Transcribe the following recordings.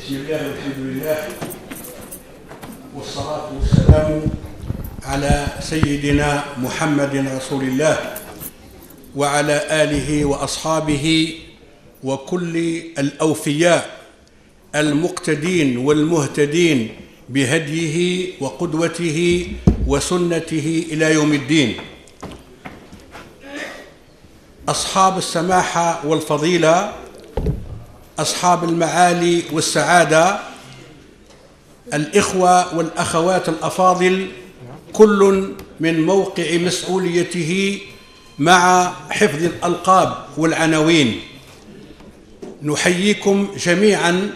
بسم الله والحمد لله والصلاة والسلام على سيدنا محمد رسول الله وعلى آله وأصحابه وكل الأوفياء المقتدين والمهتدين بهديه وقدوته وسنته إلى يوم الدين. أصحاب السماحة والفضيلة، أصحاب المعالي والسعادة، الإخوة والأخوات الأفاضل، كل من موقع مسؤوليته مع حفظ الألقاب والعناوين، نحييكم جميعا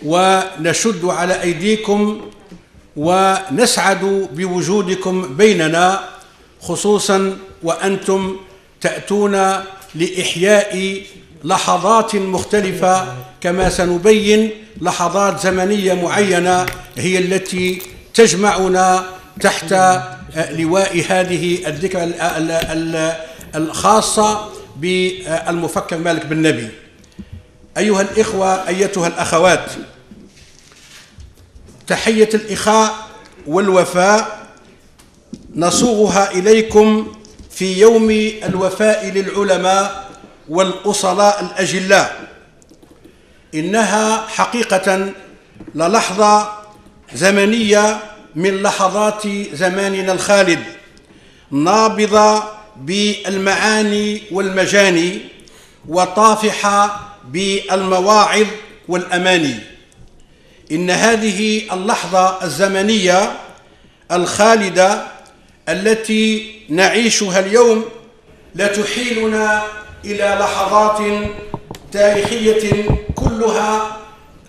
ونشد على أيديكم ونسعد بوجودكم بيننا، خصوصا وأنتم تأتون لإحياء لحظات مختلفة، كما سنبين لحظات زمنية معينة هي التي تجمعنا تحت لواء هذه الذكرى الخاصة بالمفكر مالك بن نبي. أيها الإخوة، أيتها الأخوات، تحية الإخاء والوفاء نصوغها إليكم في يوم الوفاء للعلماء والأصلاء الأجلاء. إنها حقيقة للحظة زمنية من لحظات زماننا الخالد، نابضة بالمعاني والمجاني، وطافحة بالمواعظ والأماني. إن هذه اللحظة الزمنية الخالدة التي نعيشها اليوم لتحيلنا إلى لحظات تاريخية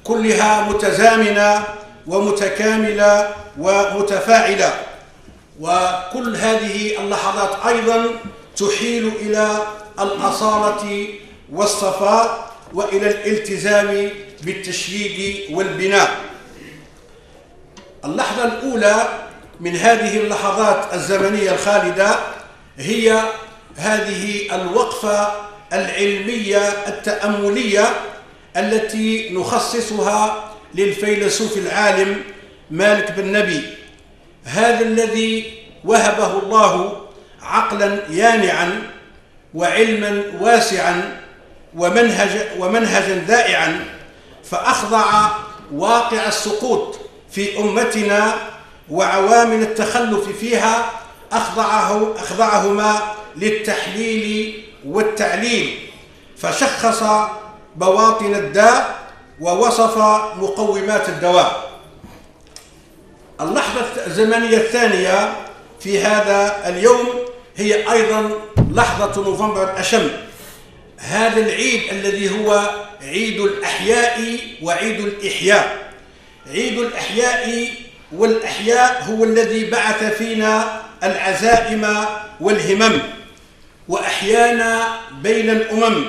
كلها متزامنة ومتكاملة ومتفاعلة، وكل هذه اللحظات أيضا تحيل إلى الأصالة والصفاء وإلى الالتزام بالتشييد والبناء. اللحظة الأولى من هذه اللحظات الزمنية الخالدة هي هذه الوقفة العلمية التأملية التي نخصصها للفيلسوف العالم مالك بن نبي، هذا الذي وهبه الله عقلا يانعا وعلما واسعا ومنهجا ذائعا، فأخضع واقع السقوط في أمتنا وعوامل التخلف فيها أخضعهما للتحليل والتعليل، فشخص بواطن الداء ووصف مقومات الدواء. اللحظة الزمنية الثانية في هذا اليوم هي أيضا لحظة نوفمبر الأشم، هذا العيد الذي هو عيد الأحياء وعيد الإحياء. عيد الأحياء والأحياء هو الذي بعث فينا العزائم والهمم وأحيانا بين الأمم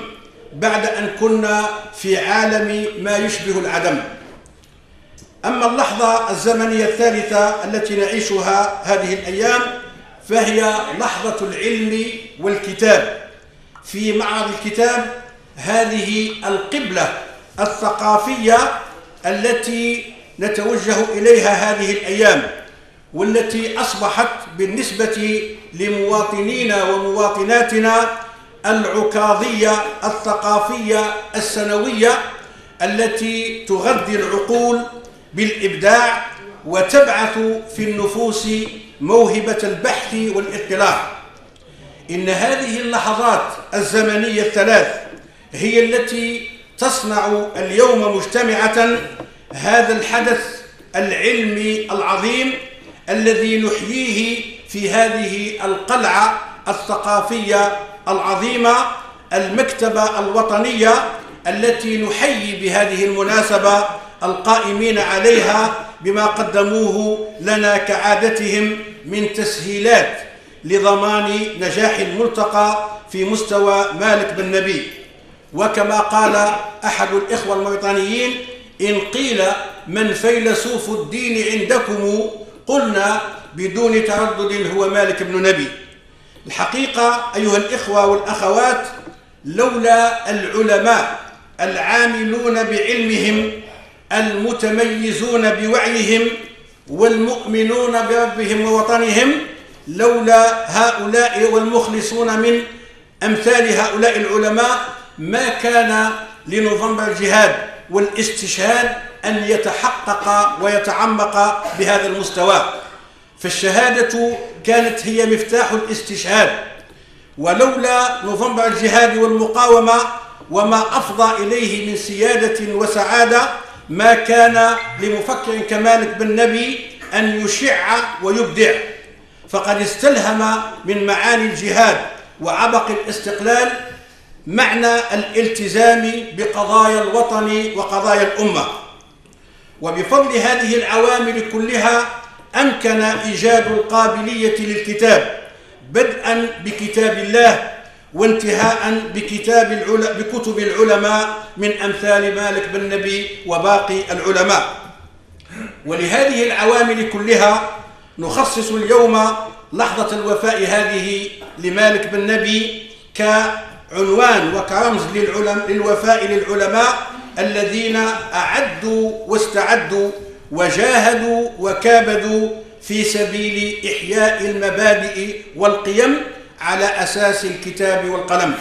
بعد أن كنا في عالم ما يشبه العدم. أما اللحظة الزمنية الثالثة التي نعيشها هذه الأيام فهي لحظة العلم والكتاب. في معرض الكتاب هذه القبلة الثقافية التي نتوجه إليها هذه الأيام، والتي أصبحت بالنسبة لمواطنينا ومواطناتنا العكاظية الثقافية السنوية التي تغذي العقول بالإبداع وتبعث في النفوس موهبة البحث والاطلاع. إن هذه اللحظات الزمنية الثلاث هي التي تصنع اليوم مجتمعة هذا الحدث العلمي العظيم الذي نحييه في هذه القلعة الثقافية العظيمة، المكتبة الوطنية، التي نحيي بهذه المناسبة القائمين عليها بما قدموه لنا كعادتهم من تسهيلات لضمان نجاح الملتقى في مستوى مالك بن نبي. وكما قال أحد الإخوة الموريتانيين: إن قيل من فيلسوف الدين عندكم قلنا بدون تردد هو مالك بن نبي. الحقيقة أيها الإخوة والأخوات، لولا العلماء العاملون بعلمهم المتميزون بوعيهم والمؤمنون بربهم ووطنهم، لولا هؤلاء والمخلصون من أمثال هؤلاء العلماء ما كان لنوفمبر الجهاد والاستشهاد أن يتحقق ويتعمق بهذا المستوى. فالشهادة كانت هي مفتاح الاستشهاد، ولولا نوفمبر الجهاد والمقاومة وما أفضى إليه من سيادة وسعادة ما كان لمفكر كمالك بن نبي أن يشع ويبدع، فقد استلهم من معاني الجهاد وعبق الاستقلال معنى الالتزام بقضايا الوطن وقضايا الأمة. وبفضل هذه العوامل كلها أمكن إيجاد القابلية للكتاب، بدءا بكتاب الله وانتهاء بكتب العلماء من أمثال مالك بن نبي وباقي العلماء. ولهذه العوامل كلها نخصص اليوم لحظة الوفاء هذه لمالك بن نبي كعنوان وكرمز للوفاء للعلماء الذين أعدوا واستعدوا وجاهدوا وكابدوا في سبيل إحياء المبادئ والقيم على أساس الكتاب والقلم.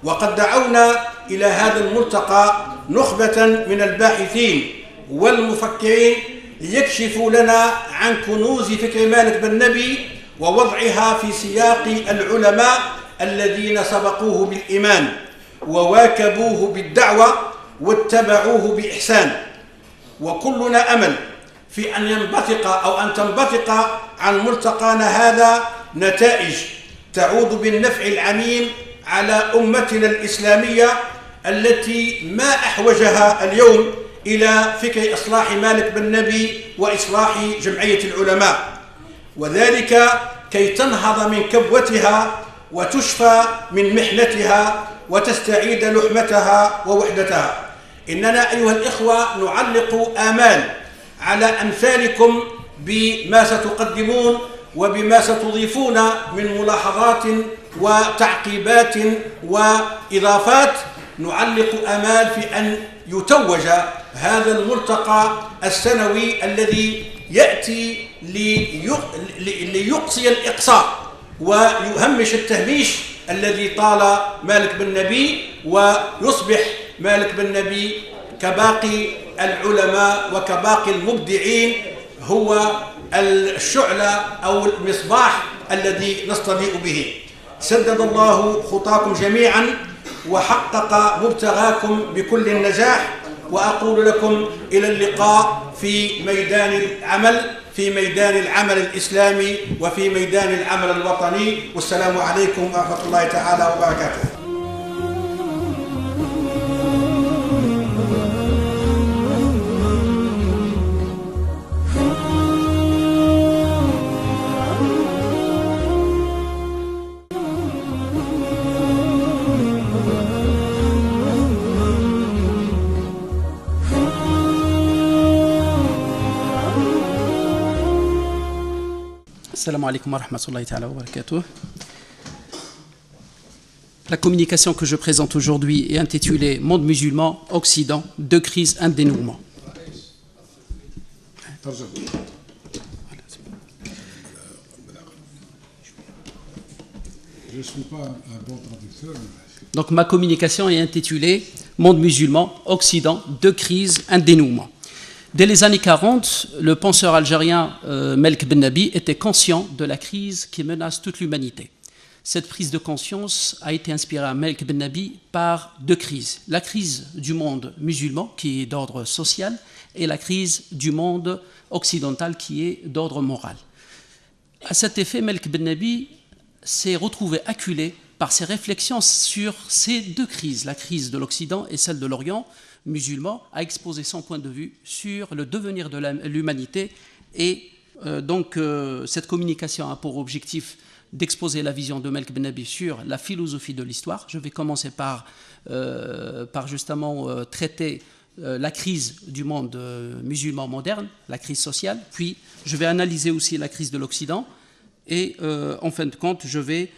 وقد دعونا إلى هذا الملتقى نخبة من الباحثين والمفكرين ليكشفوا لنا عن كنوز فكر مالك بن نبي ووضعها في سياق العلماء الذين سبقوه بالإيمان وواكبوه بالدعوة واتبعوه بإحسان. وكلنا أمل في أن ينبثق أو أن تنبثق عن ملتقانا هذا نتائج تعود بالنفع العميم على أمتنا الإسلامية التي ما أحوجها اليوم إلى فكر إصلاح مالك بن نبي وإصلاح جمعية العلماء، وذلك كي تنهض من كبوتها وتشفى من محنتها وتستعيد لحمتها ووحدتها. إننا أيها الإخوة نعلق آمال على أمثالكم بما ستقدمون وبما ستضيفون من ملاحظات وتعقيبات وإضافات. نعلق آمال في أن يتوج هذا الملتقى السنوي الذي يأتي ليقصي الإقصاء ويهمش التهميش الذي طال مالك بن نبي، ويصبح مالك بن نبي كباقي العلماء وكباقي المبدعين هو الشعلة أو المصباح الذي نستضيء به. سدد الله خطاكم جميعا وحقق مبتغاكم بكل النجاح، وأقول لكم إلى اللقاء في ميدان العمل الإسلامي وفي ميدان العمل الوطني، والسلام عليكم ورحمة الله تعالى وبركاته. Assalamu alaikum wa rahmatullahi ta'ala wa barakatuh. La communication que je présente aujourd'hui est intitulée Monde musulman, Occident, deux crises, un dénouement. Je ne suis pas un bon traducteur. Donc ma communication est intitulée Monde musulman, Occident, deux crises, un dénouement. Dès les années 40, le penseur algérien Malik Ben Nabi était conscient de la crise qui menace toute l'humanité. Cette prise de conscience a été inspirée à Malik Ben Nabi par deux crises. La crise du monde musulman, qui est d'ordre social, et la crise du monde occidental, qui est d'ordre moral. À cet effet, Malik Ben Nabi s'est retrouvé acculé par ses réflexions sur ces deux crises, la crise de l'Occident et celle de l'Orient musulman, a exposé son point de vue sur le devenir de l'humanité. Et cette communication a pour objectif d'exposer la vision de Malik Ben Nabi sur la philosophie de l'histoire. Je vais commencer par justement traiter la crise du monde musulman moderne, la crise sociale, puis je vais analyser aussi la crise de l'Occident, et en fin de compte, je vais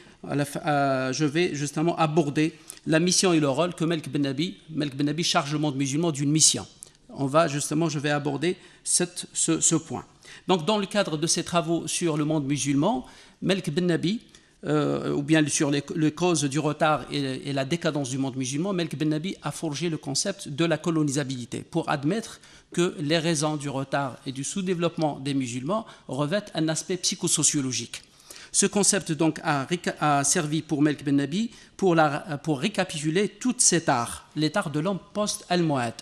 justement aborder la mission et le rôle que Malik Ben Nabi charge le monde musulman d'une mission. je vais aborder ce point. Donc, dans le cadre de ces travaux sur le monde musulman, Melk Ben Nabi, ou bien sur les causes du retard et la décadence du monde musulman, Melk Ben Nabi a forgé le concept de la colonisabilité pour admettre que les raisons du retard et du sous-développement des musulmans revêtent un aspect psychosociologique. Ce concept donc a servi pour Melk Ben Nabi pour récapituler tout cet art, l'état de l'homme post-Almohad,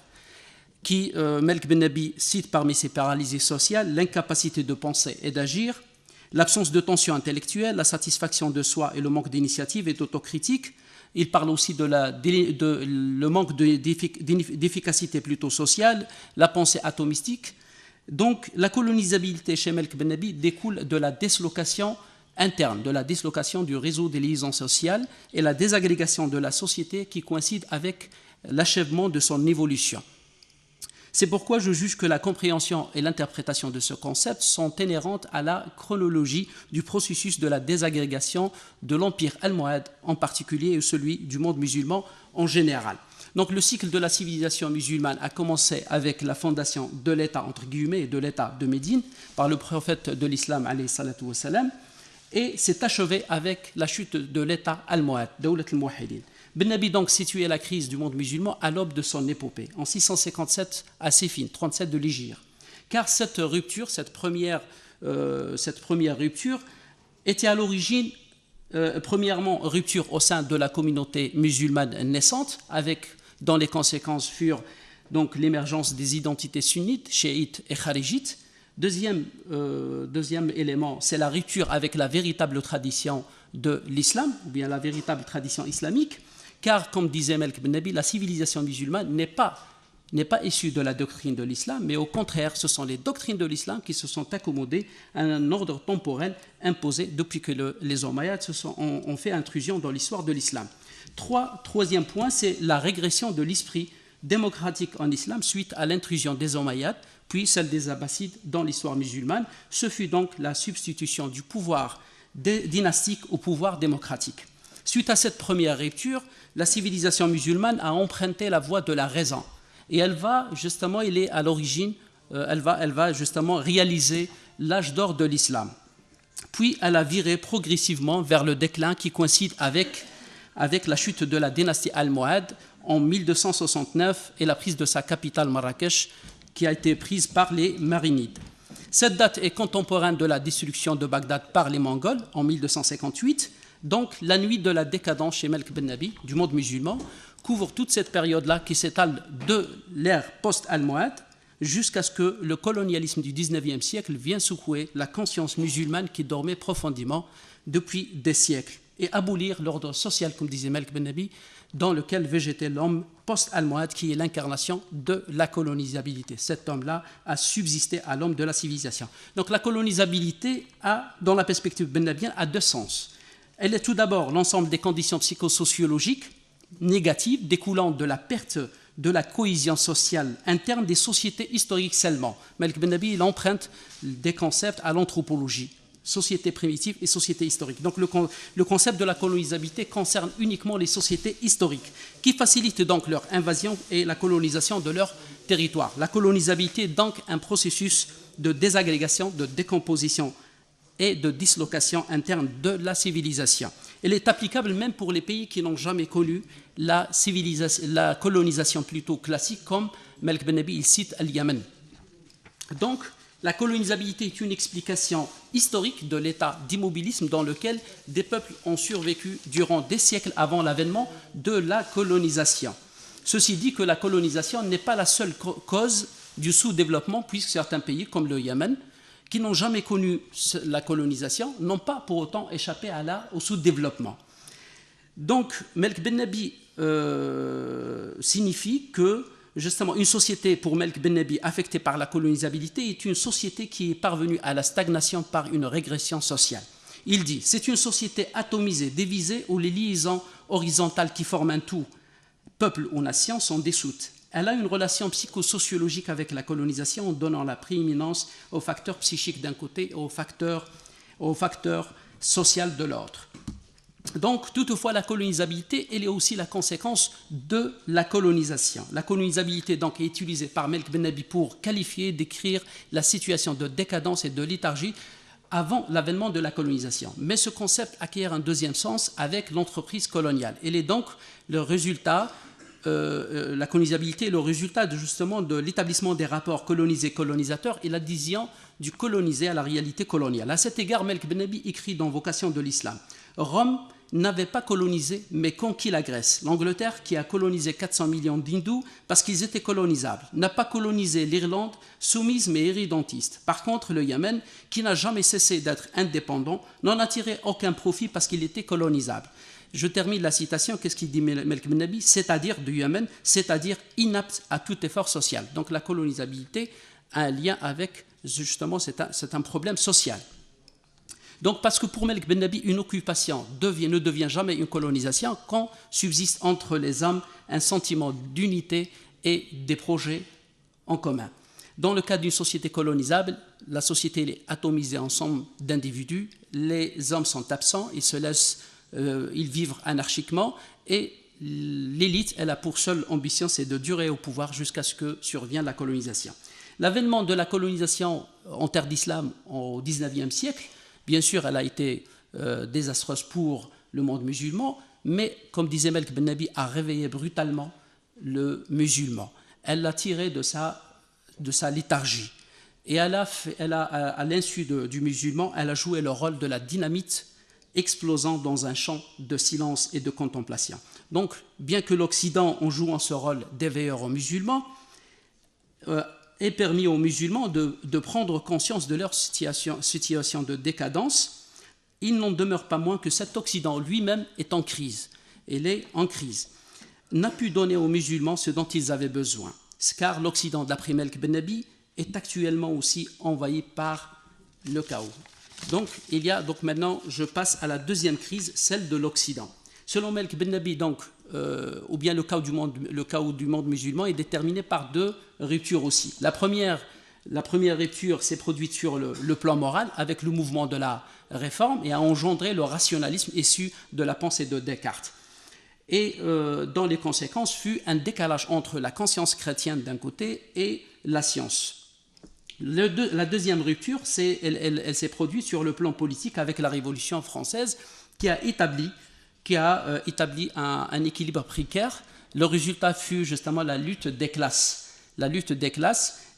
qui Melk Ben Nabi cite parmi ses paralysies sociales l'incapacité de penser et d'agir, l'absence de tension intellectuelle, la satisfaction de soi et le manque d'initiative et d'autocritique. Il parle aussi de le manque d'efficacité plutôt sociale, la pensée atomistique. Donc la colonisabilité chez Melk Ben Nabi découle de la dislocation interne, de la dislocation du réseau des liaisons sociales et la désagrégation de la société qui coïncide avec l'achèvement de son évolution. C'est pourquoi je juge que la compréhension et l'interprétation de ce concept sont inhérentes à la chronologie du processus de la désagrégation de l'empire almohade en particulier et celui du monde musulman en général. Donc le cycle de la civilisation musulmane a commencé avec la fondation de l'État, entre guillemets, de l'État de Médine par le prophète de l'islam, alayhi salatu wa salam, et s'est achevé avec la chute de l'État almohade, Dawlat al-Muwahhidin. Ben Nabi donc situait la crise du monde musulman à l'aube de son épopée, en 657 à Séphine, 37 de l'Hégire. Car cette première rupture était à l'origine, premièrement, rupture au sein de la communauté musulmane naissante, dont les conséquences furent donc l'émergence des identités sunnites, chiites et kharijites. Deuxième élément, c'est la rupture avec la véritable tradition de l'islam, ou bien la véritable tradition islamique, car, comme disait Melk Ben Nabi, la civilisation musulmane n'est pas issue de la doctrine de l'islam, mais au contraire, ce sont les doctrines de l'islam qui se sont accommodées à un ordre temporel imposé depuis que les Omeyyades ont fait intrusion dans l'histoire de l'islam. Troisième point, c'est la régression de l'esprit démocratique en islam suite à l'intrusion des Omeyyades, puis celle des Abbassides dans l'histoire musulmane. Ce fut donc la substitution du pouvoir dynastique au pouvoir démocratique. Suite à cette première rupture, la civilisation musulmane a emprunté la voie de la raison. Et elle va justement réaliser l'âge d'or de l'islam. Puis elle a viré progressivement vers le déclin qui coïncide avec la chute de la dynastie almohade en 1269 et la prise de sa capitale Marrakech qui a été prise par les Marinides. Cette date est contemporaine de la destruction de Bagdad par les Mongols en 1258. Donc la nuit de la décadence chez Melk Ben Nabi du monde musulman couvre toute cette période-là qui s'étale de l'ère post-almohade jusqu'à ce que le colonialisme du XIXe siècle vienne secouer la conscience musulmane qui dormait profondément depuis des siècles et abolir l'ordre social, comme disait Melk Ben Nabi, dans lequel végétait l'homme post-almohade qui est l'incarnation de la colonisabilité. Cet homme-là a subsisté à l'homme de la civilisation. Donc la colonisabilité, dans la perspective Ben Nabienne, a deux sens. Elle est tout d'abord l'ensemble des conditions psychosociologiques négatives découlant de la perte de la cohésion sociale interne des sociétés historiques seulement. Melk Ben Nabi il emprunte des concepts à l'anthropologie, société primitive et société historique. Donc le concept de la colonisabilité concerne uniquement les sociétés historiques, qui facilitent donc leur invasion et la colonisation de leur territoire. La colonisabilité est donc un processus de désagrégation, de décomposition et de dislocation interne de la civilisation. Elle est applicable même pour les pays qui n'ont jamais connu la colonisation plutôt classique, comme Melk Ben Nabi il cite al-Yaman. Donc, la colonisabilité est une explication historique de l'état d'immobilisme dans lequel des peuples ont survécu durant des siècles avant l'avènement de la colonisation. Ceci dit que la colonisation n'est pas la seule cause du sous-développement, puisque certains pays, comme le Yémen, qui n'ont jamais connu la colonisation, n'ont pas pour autant échappé au sous-développement. Donc, Melk Ben Nabi signifie que, justement, une société, pour Melk Ben Nabi, affectée par la colonisabilité, est une société qui est parvenue à la stagnation par une régression sociale. Il dit, c'est une société atomisée, divisée, où les liaisons horizontales qui forment un tout, peuple ou nation, sont dissoutes. Elle a une relation psychosociologique avec la colonisation en donnant la prééminence aux facteurs psychiques d'un côté et aux facteurs sociaux de l'autre. Donc, toutefois, la colonisabilité, elle est aussi la conséquence de la colonisation. La colonisabilité donc, est utilisée par Melk Ben Nabi pour qualifier, décrire la situation de décadence et de léthargie avant l'avènement de la colonisation. Mais ce concept acquiert un deuxième sens avec l'entreprise coloniale. Elle est donc le résultat, la colonisabilité est le résultat justement de l'établissement des rapports colonisé-colonisateur et l'adhésion du colonisé à la réalité coloniale. À cet égard, Melk Ben Nabi écrit dans Vocation de l'Islam, Rome n'avait pas colonisé, mais conquis la Grèce. L'Angleterre, qui a colonisé 400 millions d'hindous parce qu'ils étaient colonisables, n'a pas colonisé l'Irlande, soumise mais irrédentiste. Par contre, le Yémen, qui n'a jamais cessé d'être indépendant, n'en a tiré aucun profit parce qu'il était colonisable. Je termine la citation, qu'est-ce qu'il dit Melk Ben Nabi? C'est-à-dire du Yémen, c'est-à-dire inapte à tout effort social. Donc la colonisabilité a un lien avec, justement, c'est un problème social. Donc, parce que pour Melk Ben Nabi, une occupation ne devient jamais une colonisation quand subsiste entre les hommes un sentiment d'unité et des projets en commun. Dans le cas d'une société colonisable, la société est atomisée ensemble d'individus, les hommes sont absents, ils vivent anarchiquement et l'élite, elle a pour seule ambition, c'est de durer au pouvoir jusqu'à ce que survienne la colonisation. L'avènement de la colonisation en terre d'islam au XIXe siècle, bien sûr, elle a été désastreuse pour le monde musulman, mais comme disait Melk Ben Nabi, a réveillé brutalement le musulman. Elle l'a tiré de sa léthargie. Et à l'insu du musulman, elle a joué le rôle de la dynamite explosant dans un champ de silence et de contemplation. Donc, bien que l'Occident, en jouant ce rôle d'éveilleur aux musulmans, ait permis aux musulmans de prendre conscience de leur situation de décadence, il n'en demeure pas moins que cet Occident lui-même est en crise. Il est en crise. N'a pu donner aux musulmans ce dont ils avaient besoin. Car l'Occident, d'après Melk Ben Nabi, est actuellement aussi envahi par le chaos. Donc maintenant, je passe à la deuxième crise, celle de l'Occident. Selon Melk Ben Nabi, ou bien le chaos du monde musulman est déterminé par deux ruptures aussi. La première rupture s'est produite sur le plan moral avec le mouvement de la réforme et a engendré le rationalisme issu de la pensée de Descartes. Et dont les conséquences fut un décalage entre la conscience chrétienne d'un côté et la science. La deuxième rupture, elle s'est produite sur le plan politique avec la Révolution française qui a établi un équilibre précaire. Le résultat fut justement la lutte des classes.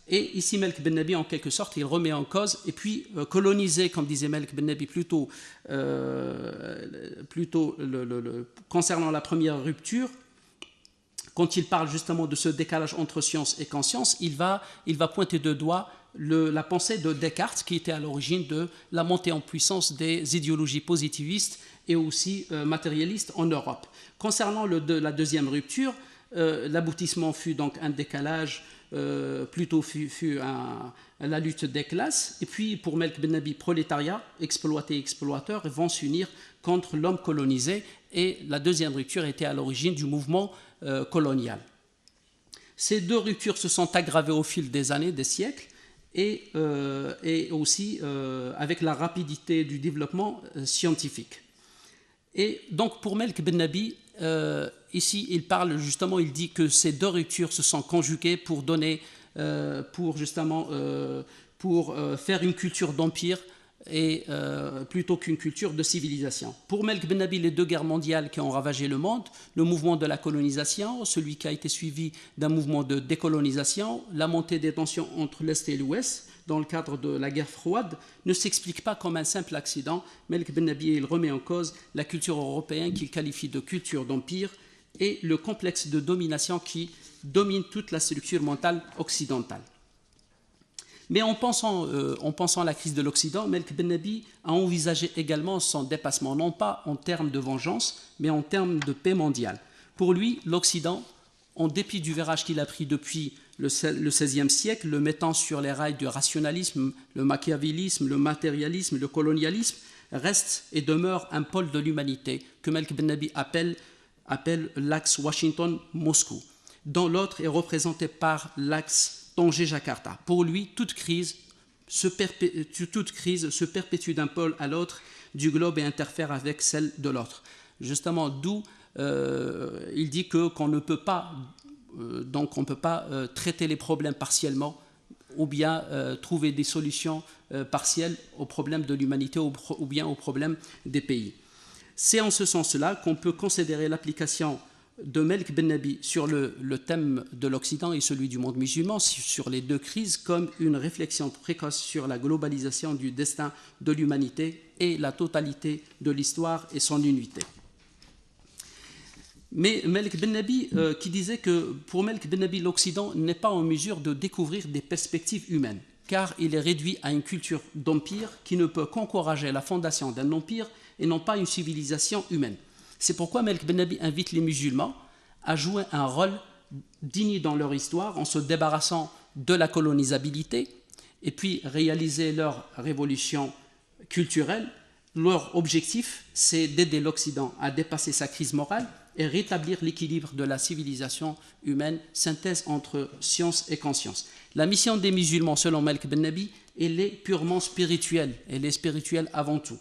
Et ici, Melk Ben Nabi, en quelque sorte, il remet en cause, et puis coloniser, comme disait Melk Ben Nabi, plutôt concernant la première rupture, quand il parle justement de ce décalage entre science et conscience, il va pointer de doigt la pensée de Descartes, qui était à l'origine de la montée en puissance des idéologies positivistes et aussi matérialistes en Europe. Concernant la deuxième rupture, l'aboutissement fut donc un décalage, fut la lutte des classes, et puis pour Melk Ben Nabi, prolétariat, exploité et exploiteur vont s'unir contre l'homme colonisé, et la deuxième rupture était à l'origine du mouvement colonial. Ces deux ruptures se sont aggravées au fil des années, des siècles, et aussi avec la rapidité du développement scientifique. Et donc pour Melk Ben Nabi, ici il parle justement, il dit que ces deux ruptures se sont conjuguées pour faire une culture d'empire et plutôt qu'une culture de civilisation. Pour Melk Ben Nabi, les deux guerres mondiales qui ont ravagé le monde, le mouvement de la colonisation, celui qui a été suivi d'un mouvement de décolonisation, la montée des tensions entre l'Est et l'Ouest dans le cadre de la guerre froide, ne s'explique pas comme un simple accident. Melk Ben Nabi, il remet en cause la culture européenne qu'il qualifie de culture d'empire et le complexe de domination qui domine toute la structure mentale occidentale. Mais en pensant à la crise de l'Occident, Melk Ben Nabi a envisagé également son dépassement, non pas en termes de vengeance, mais en termes de paix mondiale. Pour lui, l'Occident, en dépit du virage qu'il a pris depuis le XVIe siècle, le mettant sur les rails du rationalisme, le machiavélisme, le matérialisme, le colonialisme, reste et demeure un pôle de l'humanité que Melk Ben Nabi appelle l'axe Washington-Moscou, dont l'autre est représenté par l'axe Tanger-Jakarta. Pour lui, toute crise se perpétue d'un pôle à l'autre du globe et interfère avec celle de l'autre. justement, d'où il dit qu'on ne peut pas, traiter les problèmes partiellement ou bien trouver des solutions partielles aux problèmes de l'humanité ou bien aux problèmes des pays. C'est en ce sens-là qu'on peut considérer l'application de Malik Ben Nabi sur le thème de l'Occident et celui du monde musulman, sur les deux crises, comme une réflexion précoce sur la globalisation du destin de l'humanité et la totalité de l'histoire et son unité. Mais Malik Ben Nabi, qui disait que pour Malik Ben Nabi, l'Occident n'est pas en mesure de découvrir des perspectives humaines, car il est réduit à une culture d'empire qui ne peut qu'encourager la fondation d'un empire et non pas une civilisation humaine. C'est pourquoi Malik Ben Nabi invite les musulmans à jouer un rôle digne dans leur histoire en se débarrassant de la colonisabilité et puis réaliser leur révolution culturelle. Leur objectif, c'est d'aider l'Occident à dépasser sa crise morale et rétablir l'équilibre de la civilisation humaine, synthèse entre science et conscience. La mission des musulmans, selon Malik Ben Nabi, elle est purement spirituelle, elle est spirituelle avant tout.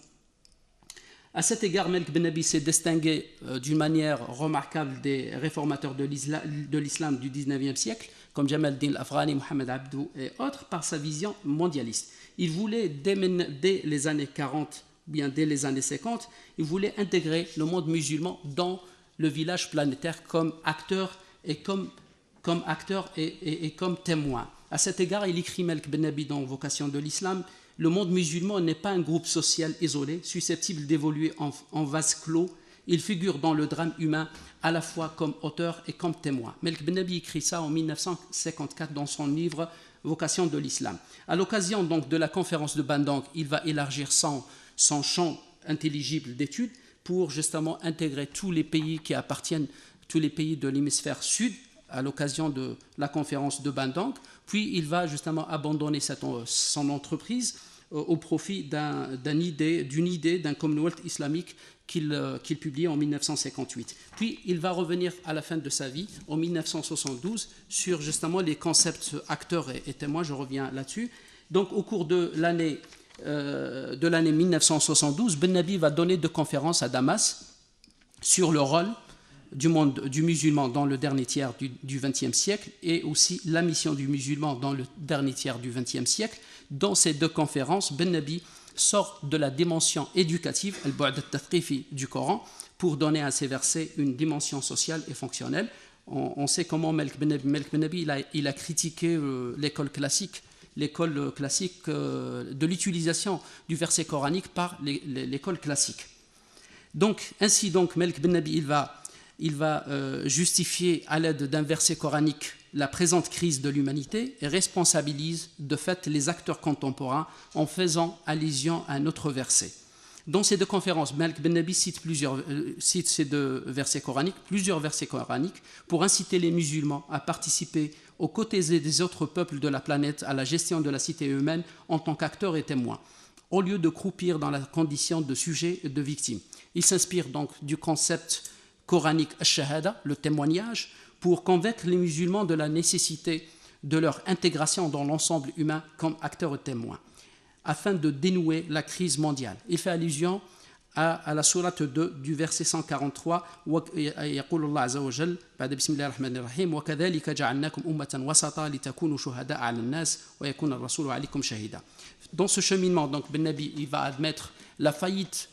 À cet égard, Malik Ben Nabi s'est distingué d'une manière remarquable des réformateurs de l'islam du 19e siècle, comme Jamal Din al-Afghani, Mohamed Abdou et autres, par sa vision mondialiste. Il voulait, dès les années 40, bien dès les années 50, il voulait intégrer le monde musulman dans le village planétaire comme acteur et comme témoin. À cet égard, il écrit Malik Ben Nabi dans Vocation de l'islam: le monde musulman n'est pas un groupe social isolé, susceptible d'évoluer en vase clos. Il figure dans le drame humain à la fois comme auteur et comme témoin. Malik Ben Nabi écrit ça en 1954 dans son livre Vocation de l'islam. À l'occasion donc de la conférence de Bandung, il va élargir son champ intelligible d'études pour justement intégrer tous les pays qui appartiennent, tous les pays de l'hémisphère sud, à l'occasion de la conférence de Bandung. Puis il va justement abandonner son entreprise au profit d'une idée d'un Commonwealth islamique qu'il publie en 1958. Puis il va revenir à la fin de sa vie, en 1972, sur justement les concepts acteurs et témoins. Je reviens là-dessus. Donc au cours de l'année 1972, Ben Nabi va donner 2 conférences à Damas sur le rôle du musulman dans le dernier tiers du XXe siècle et aussi la mission du musulman dans le dernier tiers du XXe siècle. Dans ces 2 conférences, Ben Nabi sort de la dimension éducative, al-bu'd al-tathqifi du Coran, pour donner à ces versets une dimension sociale et fonctionnelle. On sait comment Malik Ben Nabi il a critiqué l'école classique de l'utilisation du verset coranique par l'école classique. Donc, ainsi donc, Malik Ben Nabi il va justifier à l'aide d'un verset coranique la présente crise de l'humanité et responsabilise de fait les acteurs contemporains en faisant allusion à un autre verset. Dans ces 2 conférences, Malik Ben Nabi cite ces 2 versets coraniques, plusieurs versets coraniques, pour inciter les musulmans à participer aux côtés des autres peuples de la planète à la gestion de la cité humaine en tant qu'acteurs et témoins, au lieu de croupir dans la condition de sujet et de victime. Il s'inspire donc du concept coranique al-shahada, le témoignage, pour convaincre les musulmans de la nécessité de leur intégration dans l'ensemble humain comme acteurs et témoins, afin de dénouer la crise mondiale. Il fait allusion à la sourate 2 du verset 143, يقول الله عز وجل بعد بسم الله الرحمن الرحيم وكذلك جعلناكم أمة وسطا لتكونوا شهداء على الناس ويكون الرسول عليكم شهيدا. Dans ce cheminement, donc Ben Nabi, il va admettre la faillite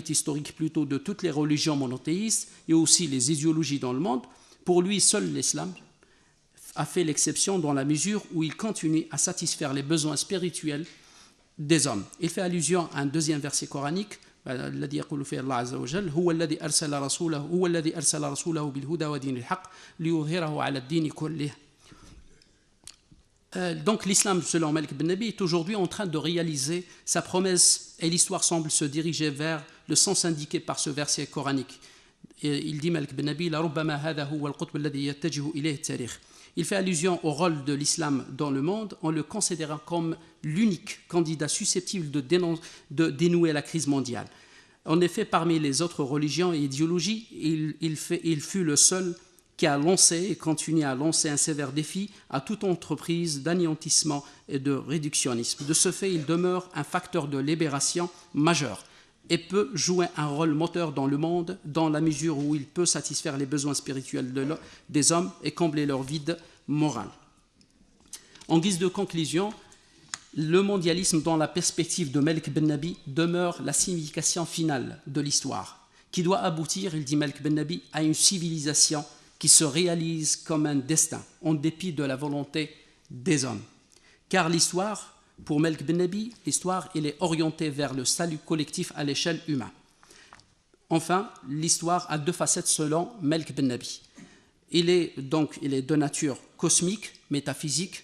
historique plutôt de toutes les religions monothéistes et aussi les idéologies dans le monde. Pour lui, seul l'islam a fait l'exception dans la mesure où il continue à satisfaire les besoins spirituels des hommes. Il fait allusion à un 2e verset coranique, الذي يقول فيه الله عز وجل هو الذي أرسل رسوله بالهدى ودين الحق ليظهره على الدين كله. Donc l'islam, selon Malik Ben Nabi, est aujourd'hui en train de réaliser sa promesse et l'histoire semble se diriger vers le sens indiqué par ce verset coranique. Et il dit Malik Ben Nabi, لربما هذا هو القطب الذي يتجه إليه التاريخ. Il fait allusion au rôle de l'islam dans le monde en le considérant comme l'unique candidat susceptible de dénouer la crise mondiale. En effet, parmi les autres religions et idéologies, il fut le seul qui a lancé et continue à lancer un sévère défi à toute entreprise d'anéantissement et de réductionnisme. De ce fait, il demeure un facteur de libération majeur. et peut jouer un rôle moteur dans le monde dans la mesure où il peut satisfaire les besoins spirituels des hommes et combler leur vide moral. En guise de conclusion, le mondialisme dans la perspective de Malik Ben Nabi demeure la signification finale de l'histoire, qui doit aboutir, il dit Malik Ben Nabi, à une civilisation qui se réalise comme un destin, en dépit de la volonté des hommes. Car l'histoire, pour Malik Ben Nabi, l'histoire elle est orientée vers le salut collectif à l'échelle humaine. Enfin, l'histoire a deux facettes selon Malik Ben Nabi. Il est de nature cosmique, métaphysique,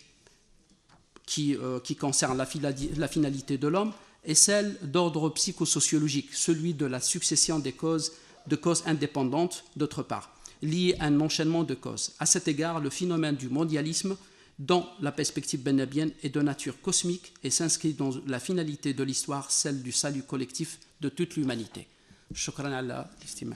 qui concerne la finalité de l'homme, et celle d'ordre psychosociologique, celui de la succession de causes indépendantes, d'autre part, liées à un enchaînement de causes. À cet égard, le phénomène du mondialisme, dans la perspective bennabienne, est de nature cosmique et s'inscrit dans la finalité de l'histoire, celle du salut collectif de toute l'humanité. Shukran ala l'istima'.